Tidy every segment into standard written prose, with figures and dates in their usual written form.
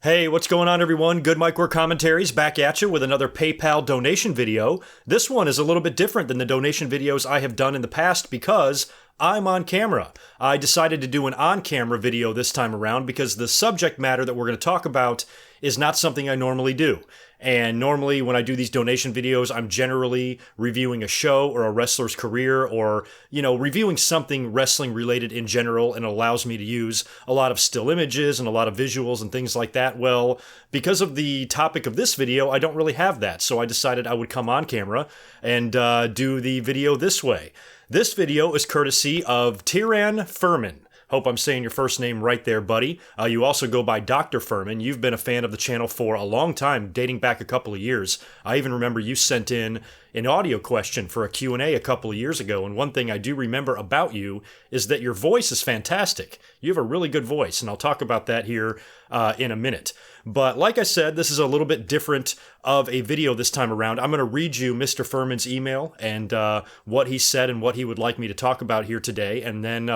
Hey, what's going on, everyone? GoodMicWork Commentaries back at you with another PayPal donation video. This one is a little bit different than the donation videos I have done in the past because I'm on camera. I decided to do an on-camera video this time around because the subject matter that we're going to talk about is not something I normally do. And normally when I do these donation videos, I'm generally reviewing a show or a wrestler's career or, reviewing something wrestling related in general, and it allows me to use a lot of still images and a lot of visuals and things like that. Well, because of the topic of this video, I don't really have that. So I decided I would come on camera and do the video this way. This video is courtesy of Ferman. Hope I'm saying your first name right there, buddy. You also go by Dr. Ferman. You've been a fan of the channel for a long time, dating back a couple of years. I even remember you sent in an audio question for a Q&A a couple of years ago, and one thing I do remember about you is that your voice is fantastic. You have a really good voice, and I'll talk about that here in a minute. But like I said, this is a little bit different of a video this time around. I'm going to read you Mr. Ferman's email and what he said and what he would like me to talk about here today, and then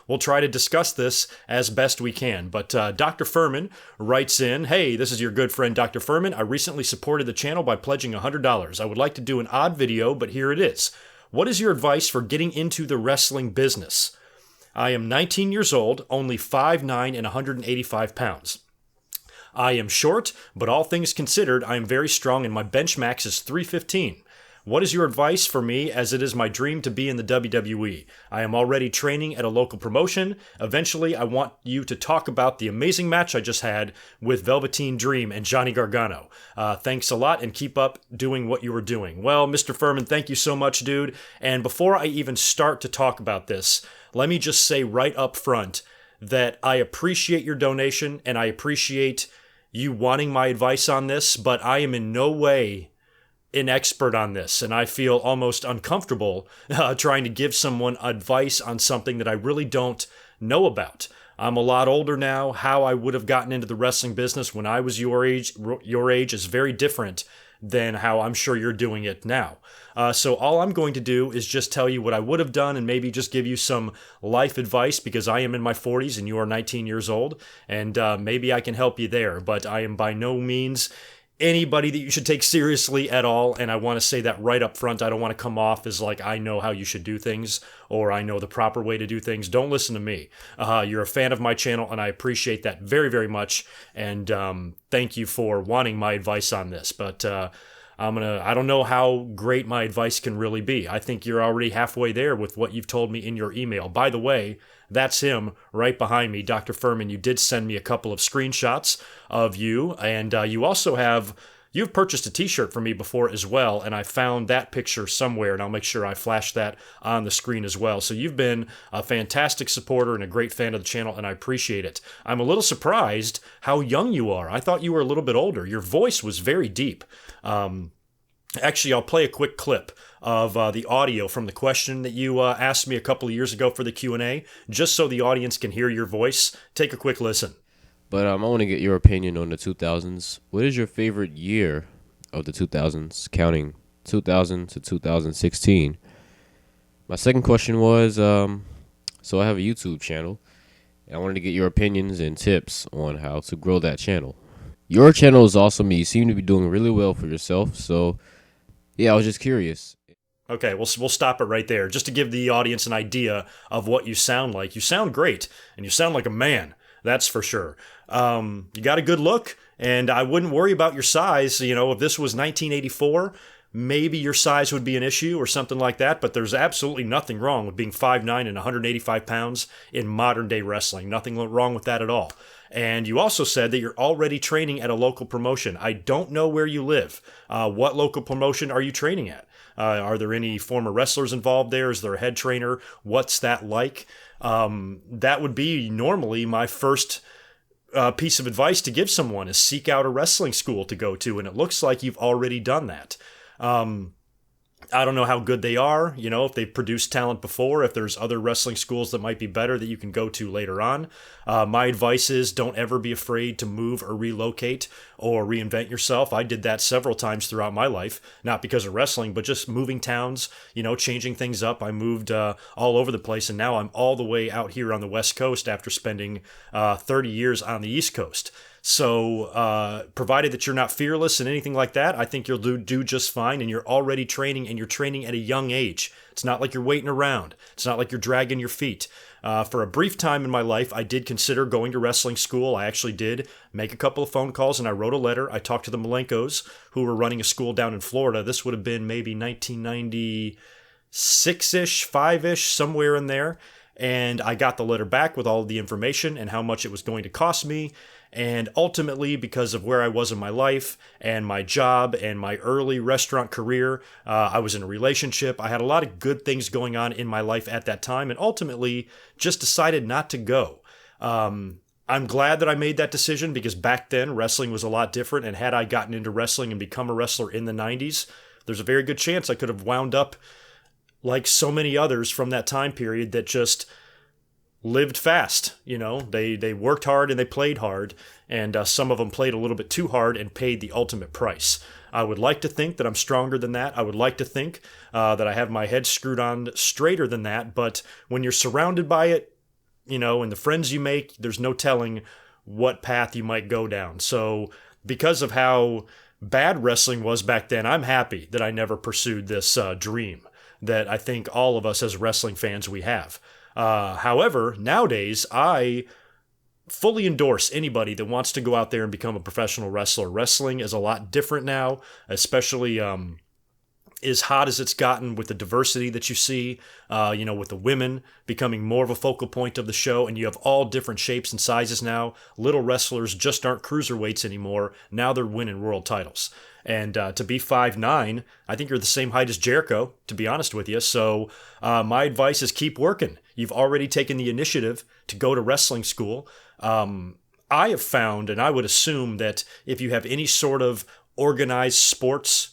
we'll try to discuss this as best we can. But Dr. Ferman writes in, "Hey, this is your good friend Dr. Ferman. I recently supported the channel by pledging $100. I would like to do an odd video, but here it is. What is your advice for getting into the wrestling business? I am 19 years old, only 5'9" and 185 pounds. I am short, but all things considered, I am very strong and my bench max is 315. What is your advice for me, as it is my dream to be in the WWE? I am already training at a local promotion. Eventually, I want you to talk about the amazing match I just had with Velveteen Dream and Johnny Gargano. Thanks a lot and keep up doing what you were doing." Well, Mr. Ferman, thank you so much, dude. And before I even start to talk about this, let me just say right up front that I appreciate your donation and I appreciate you wanting my advice on this, but I am in no way an expert on this, and I feel almost uncomfortable trying to give someone advice on something that I really don't know about. I'm a lot older now. How I would have gotten into the wrestling business when I was your age is very different than how I'm sure you're doing it now. So all I'm going to do is just tell you what I would have done and maybe just give you some life advice because I am in my 40s and you are 19 years old, and maybe I can help you there. But I am by no means anybody that you should take seriously at all, and I want to say that right up front. I don't want to come off as like I know how you should do things or I know the proper way to do things. Don't listen to me. You're a fan of my channel, and I appreciate that very, very much, and thank you for wanting my advice on this. But I don't know how great my advice can really be. I think you're already halfway there with what you've told me in your email. By the way, that's him right behind me, Dr. Ferman. You did send me a couple of screenshots of you, and you've purchased a t-shirt for me before as well, and I found that picture somewhere, and I'll make sure I flash that on the screen as well. So you've been a fantastic supporter and a great fan of the channel, and I appreciate it. I'm a little surprised how young you are. I thought you were a little bit older. Your voice was very deep. Actually, I'll play a quick clip of the audio from the question that you asked me a couple of years ago for the Q&A, just so the audience can hear your voice. Take a quick listen. But I want to get your opinion on the 2000s. What is your favorite year of the 2000s, counting 2000 to 2016? My second question was, so I have a YouTube channel, and I wanted to get your opinions and tips on how to grow that channel. Your channel is awesome. You seem to be doing really well for yourself, so yeah, I was just curious. Okay, we'll stop it right there, just to give the audience an idea of what you sound like. You sound great, and you sound like a man. That's for sure. You got a good look, and I wouldn't worry about your size. If this was 1984, maybe your size would be an issue or something like that, but there's absolutely nothing wrong with being 5'9" and 185 pounds in modern-day wrestling. Nothing wrong with that at all. And you also said that you're already training at a local promotion. I don't know where you live. What local promotion are you training at? Are there any former wrestlers involved there? Is there a head trainer? What's that like? That would be normally my first piece of advice to give someone, is seek out a wrestling school to go to, and it looks like you've already done that. I don't know how good they are, if they've produced talent before, if there's other wrestling schools that might be better that you can go to later on. My advice is don't ever be afraid to move or relocate or reinvent yourself. I did that several times throughout my life, not because of wrestling, but just moving towns, changing things up. I moved all over the place, and now I'm all the way out here on the West Coast after spending 30 years on the East Coast. So, provided that you're not fearless and anything like that, I think you'll do just fine. And you're already training, and you're training at a young age. It's not like you're waiting around. It's not like you're dragging your feet. For a brief time in my life, I did consider going to wrestling school. I actually did make a couple of phone calls, and I wrote a letter. I talked to the Malenkos, who were running a school down in Florida. This would have been maybe 1996-ish, 5-ish, somewhere in there. And I got the letter back with all of the information and how much it was going to cost me. And ultimately, because of where I was in my life and my job and my early restaurant career, I was in a relationship. I had a lot of good things going on in my life at that time, and ultimately just decided not to go. I'm glad that I made that decision, because back then wrestling was a lot different. And had I gotten into wrestling and become a wrestler in the 90s, there's a very good chance I could have wound up like so many others from that time period that just lived fast. They worked hard and they played hard, and some of them played a little bit too hard and paid the ultimate price. I would like to think that I'm stronger than that. I would like to think that I have my head screwed on straighter than that. But when you're surrounded by it, and the friends you make, there's no telling what path you might go down. So because of how bad wrestling was back then, I'm happy that I never pursued this dream that I think all of us as wrestling fans we have. However, nowadays, I fully endorse anybody that wants to go out there and become a professional wrestler. Wrestling is a lot different now, especially as hot as it's gotten with the diversity that you see, with the women becoming more of a focal point of the show, and you have all different shapes and sizes now. Little wrestlers just aren't cruiserweights anymore. Now they're winning world titles. And to be 5'9", I think you're the same height as Jericho, to be honest with you. So my advice is keep working. You've already taken the initiative to go to wrestling school. I have found, and I would assume that if you have any sort of organized sports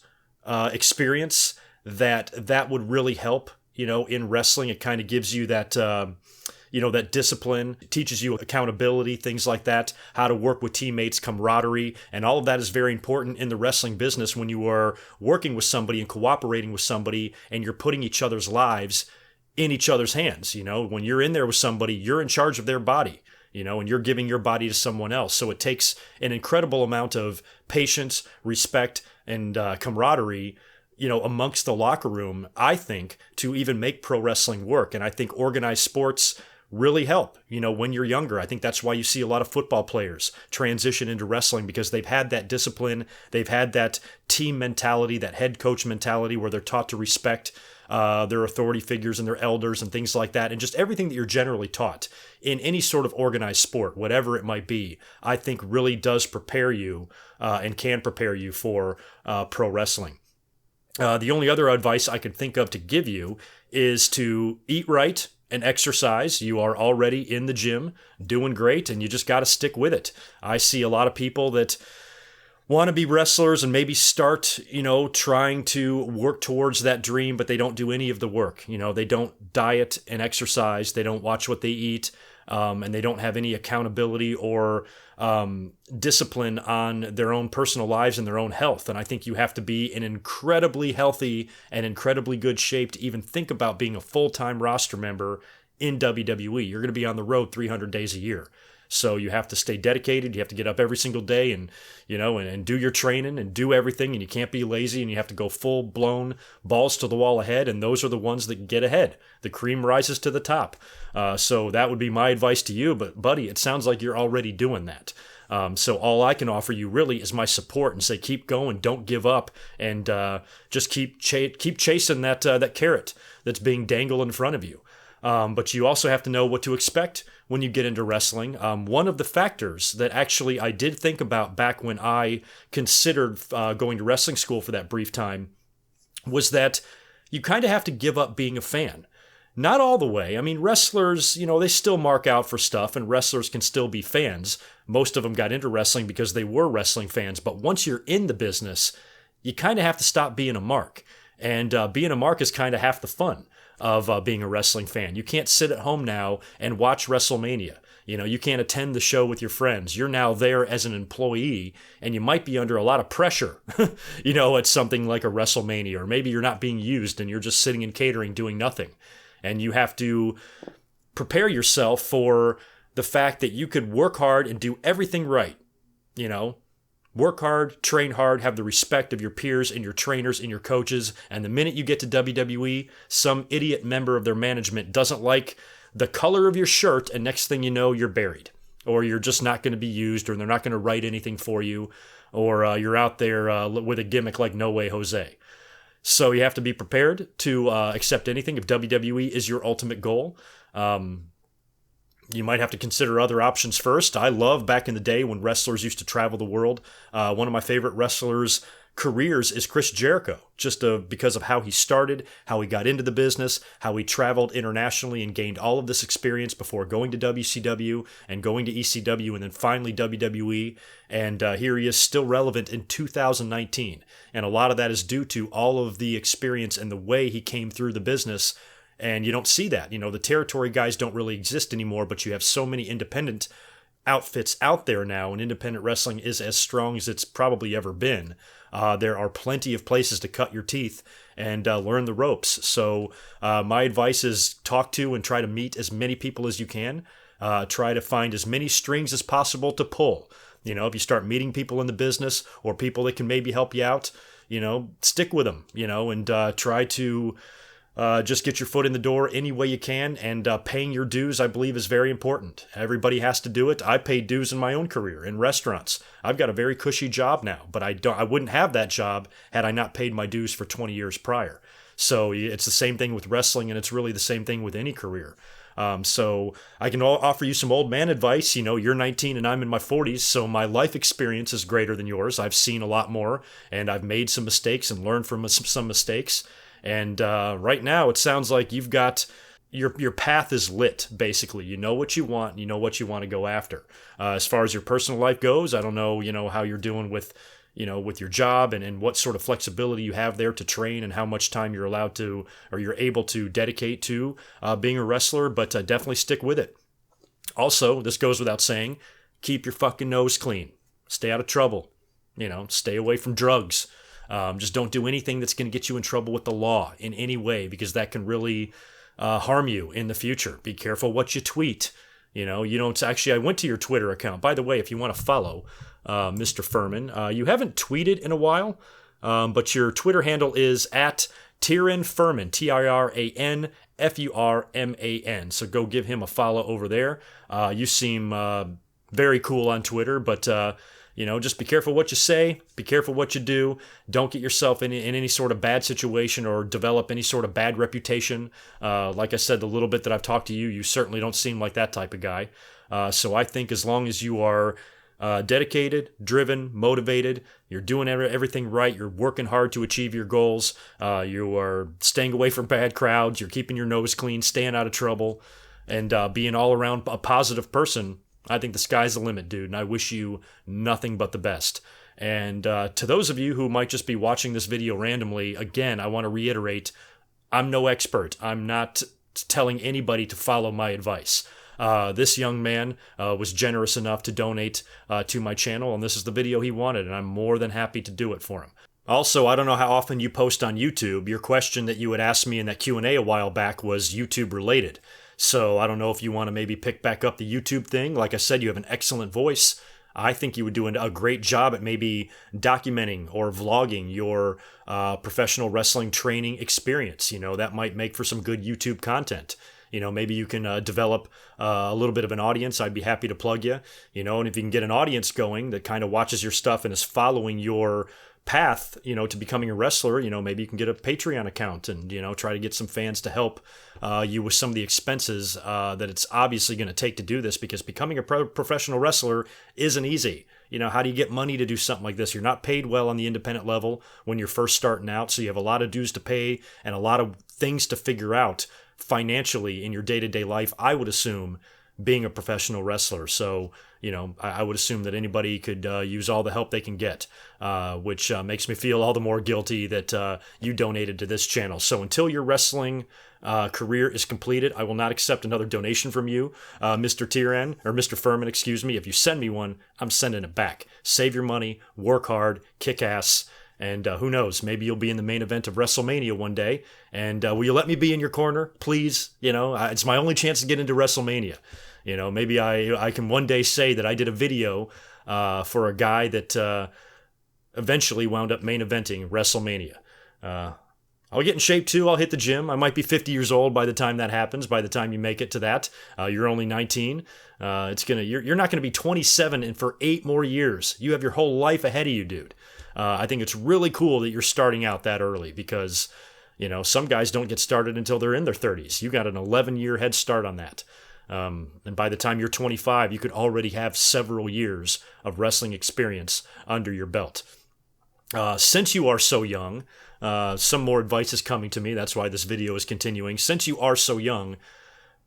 experience, that would really help, in wrestling. It kind of gives you that, that discipline. It teaches you accountability, things like that, how to work with teammates, camaraderie, and all of that is very important in the wrestling business when you are working with somebody and cooperating with somebody, and you're putting each other's lives in each other's hands. When you're in there with somebody, you're in charge of their body, and you're giving your body to someone else. So it takes an incredible amount of patience, respect, and camaraderie, amongst the locker room, I think, to even make pro wrestling work. And I think organized sports really help, when you're younger. I think that's why you see a lot of football players transition into wrestling, because they've had that discipline, they've had that team mentality, that head coach mentality where they're taught to respect their authority figures and their elders and things like that. And just everything that you're generally taught in any sort of organized sport, whatever it might be, I think really does prepare you and can prepare you for pro wrestling. The only other advice I could think of to give you is to eat right and exercise. You are already in the gym doing great, and you just got to stick with it. I see a lot of people that want to be wrestlers and maybe start, trying to work towards that dream, but they don't do any of the work. They don't diet and exercise. They don't watch what they eat, and they don't have any accountability or discipline on their own personal lives and their own health. And I think you have to be in incredibly healthy and incredibly good shape to even think about being a full-time roster member in WWE. You're going to be on the road 300 days a year. So you have to stay dedicated. You have to get up every single day and, and do your training and do everything. And you can't be lazy, and you have to go full blown balls to the wall ahead. And those are the ones that get ahead. The cream rises to the top. So that would be my advice to you. But buddy, it sounds like you're already doing that. So all I can offer you really is my support and say, keep going, don't give up, and just keep chasing that carrot that's being dangled in front of you. But you also have to know what to expect when you get into wrestling. One of the factors that actually I did think about back when I considered going to wrestling school for that brief time was that you kind of have to give up being a fan. Not all the way. I mean, wrestlers, they still mark out for stuff, and wrestlers can still be fans. Most of them got into wrestling because they were wrestling fans. But once you're in the business, you kind of have to stop being a mark. And being a mark is kind of half the fun of being a wrestling fan. You can't sit at home now and watch WrestleMania. You can't attend the show with your friends. You're now there as an employee, and you might be under a lot of pressure, at something like a WrestleMania, or maybe you're not being used and you're just sitting in catering doing nothing. And you have to prepare yourself for the fact that you could work hard and do everything right you know, work hard, train hard, have the respect of your peers and your trainers and your coaches. And the minute you get to WWE, some idiot member of their management doesn't like the color of your shirt, and next thing you know, you're buried. Or you're just not going to be used, or they're not going to write anything for you, or you're out there with a gimmick like No Way Jose. So you have to be prepared to accept anything if WWE is your ultimate goal. You might have to consider other options first. I love back in the day when wrestlers used to travel the world. One of my favorite wrestlers' careers is Chris Jericho, just because of how he started, how he got into the business, how he traveled internationally and gained all of this experience before going to WCW and going to ECW and then finally WWE. And here he is still relevant in 2019. And a lot of that is due to all of the experience and the way he came through the business. And you don't see that. You know, the territory guys don't really exist anymore, but you have so many independent outfits out there now, and independent wrestling is as strong as it's probably ever been. There are plenty of places to cut your teeth and learn the ropes. So my advice is talk to and try to meet as many people as you can. Try to find as many strings as possible to pull. You know, if you start meeting people in the business or people that can maybe help you out, you know, stick with them, you know, and try to just get your foot in the door any way you can, and paying your dues, I believe, is very important. Everybody has to do it. I paid dues in my own career in restaurants. I've got a very cushy job now, but I wouldn't have that job had I not paid my dues for 20 years prior. So it's the same thing with wrestling, and it's really the same thing with any career. So I can offer you some old man advice. You know, you're 19 and I'm in my 40s, so my life experience is greater than yours. I've seen a lot more, and I've made some mistakes and learned from some mistakes. And right now, it sounds like you've got your path is lit, basically. You know what you want, and you know what you want to go after. As far as your personal life goes, I don't know, you know, how you're doing with, you know, with your job and what sort of flexibility you have there to train and how much time you're allowed to or you're able to dedicate to being a wrestler, but definitely stick with it. Also, this goes without saying, keep your fucking nose clean. Stay out of trouble. You know, stay away from drugs. Just don't do anything that's going to get you in trouble with the law in any way, because that can really harm you in the future. Be careful what you tweet. You know, you don't actually, I went to your Twitter account. By the way, if you want to follow Mr. Ferman, you haven't tweeted in a while, but your Twitter handle is at Tiran Ferman, TIRANFURMAN. So go give him a follow over there. You seem very cool on Twitter, but you know, just be careful what you say, be careful what you do. Don't get yourself in any sort of bad situation or develop any sort of bad reputation. Like I said, the little bit that I've talked to you, you certainly don't seem like that type of guy. So I think as long as you are dedicated, driven, motivated, you're doing everything right, you're working hard to achieve your goals, you are staying away from bad crowds, you're keeping your nose clean, staying out of trouble, and being all around a positive person, I think the sky's the limit, dude, and I wish you nothing but the best. And to those of you who might just be watching this video randomly, again, I want to reiterate, I'm no expert. I'm not telling anybody to follow my advice. This young man was generous enough to donate to my channel, and this is the video he wanted, and I'm more than happy to do it for him. Also, I don't know how often you post on YouTube. Your question that you had asked me in that Q&A a while back was YouTube related. So I don't know if you want to maybe pick back up the YouTube thing. Like I said, you have an excellent voice. I think you would do a great job at maybe documenting or vlogging your professional wrestling training experience. You know, that might make for some good YouTube content. You know, maybe you can develop a little bit of an audience. I'd be happy to plug you. You know, and if you can get an audience going that kind of watches your stuff and is following your path, you know, to becoming a wrestler, you know, maybe you can get a Patreon account and, you know, try to get some fans to help you with some of the expenses that it's obviously going to take to do this, because becoming a professional wrestler isn't easy. You know, how do you get money to do something like this? You're not paid well on the independent level when you're first starting out, so you have a lot of dues to pay and a lot of things to figure out financially in your day-to-day life, I would assume, being a professional wrestler. So, you know, I would assume that anybody could use all the help they can get, which makes me feel all the more guilty that you donated to this channel. So until your wrestling career is completed, I will not accept another donation from you, Mr. Tiran, or Mr. Ferman, excuse me. If you send me one, I'm sending it back. Save your money, work hard, kick ass, and who knows, maybe you'll be in the main event of WrestleMania one day. And will you let me be in your corner, please? You know, it's my only chance to get into WrestleMania. You know, maybe I can one day say that I did a video for a guy that eventually wound up main eventing WrestleMania. I'll get in shape too. I'll hit the gym. I might be 50 years old by the time that happens. By the time you make it to that, you're only 19. You're not gonna be 27 and for 8 more years. You have your whole life ahead of you, dude. I think it's really cool that you're starting out that early because, some guys don't get started until they're in their 30s. You got an 11-year head start on that. And by the time you're 25, you could already have several years of wrestling experience under your belt. Since you are so young, some more advice is coming to me. That's why this video is continuing. Since you are so young,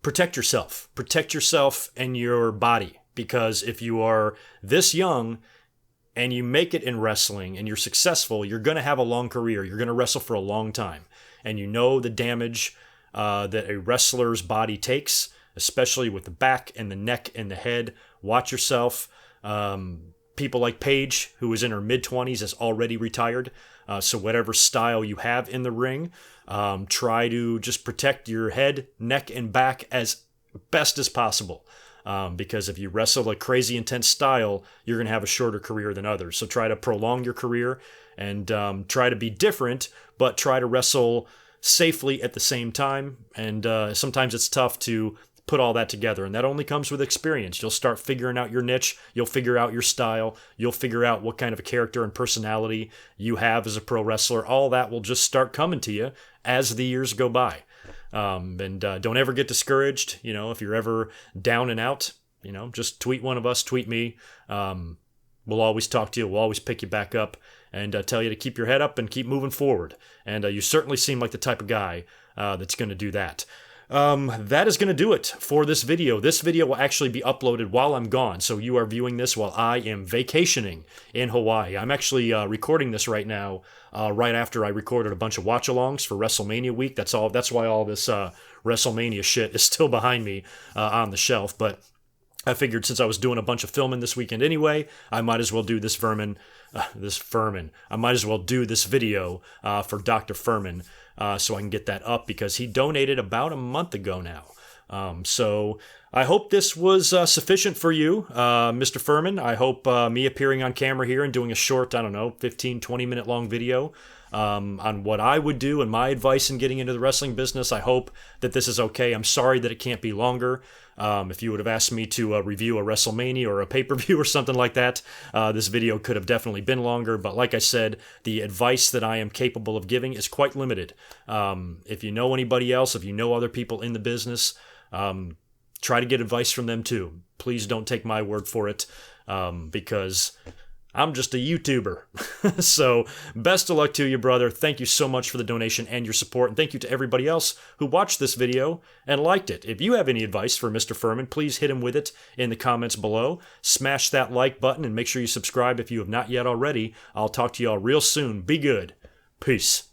protect yourself. Protect yourself and your body. Because if you are this young and you make it in wrestling and you're successful, you're going to have a long career. You're going to wrestle for a long time. And you know the damage that a wrestler's body takes, especially with the back and the neck and the head. Watch yourself. People like Paige, who is in her mid-20s, is already retired. So whatever style you have in the ring, try to just protect your head, neck, and back as best as possible. Because if you wrestle a crazy intense style, you're going to have a shorter career than others. So try to prolong your career and try to be different, but try to wrestle safely at the same time. And sometimes it's tough to put all that together, and that only comes with experience. You'll start figuring out your niche, you'll figure out your style, you'll figure out what kind of a character and personality you have as a pro wrestler. All that will just start coming to you as the years go by. And don't ever get discouraged. If you're ever down and out, just tweet one of us, tweet me. We'll always talk to you. We'll always pick you back up and tell you to keep your head up and keep moving forward. And you certainly seem like the type of guy that's going to do that. That is going to do it for this video. This video will actually be uploaded while I'm gone, so you are viewing this while I am vacationing in Hawaii. I'm actually recording this right now, right after I recorded a bunch of watch-alongs for WrestleMania week. That's why all this WrestleMania shit is still behind me on the shelf, but I figured since I was doing a bunch of filming this weekend anyway, I might as well do this Ferman. I might as well do this video for Dr. Ferman so I can get that up because he donated about a month ago now. So I hope this was sufficient for you, Mr. Ferman. I hope me appearing on camera here and doing a short, 15, 20-minute long video on what I would do and my advice in getting into the wrestling business. I hope that this is okay. I'm sorry that it can't be longer. If you would have asked me to review a WrestleMania or a pay-per-view or something like that, this video could have definitely been longer. But like I said, the advice that I am capable of giving is quite limited. If you know anybody else, if you know other people in the business, try to get advice from them too. Please don't take my word for it because I'm just a YouTuber. So best of luck to you, brother. Thank you so much for the donation and your support. And thank you to everybody else who watched this video and liked it. If you have any advice for Mr. Ferman, please hit him with it in the comments below. Smash that like button and make sure you subscribe if you have not yet already. I'll talk to you all real soon. Be good. Peace.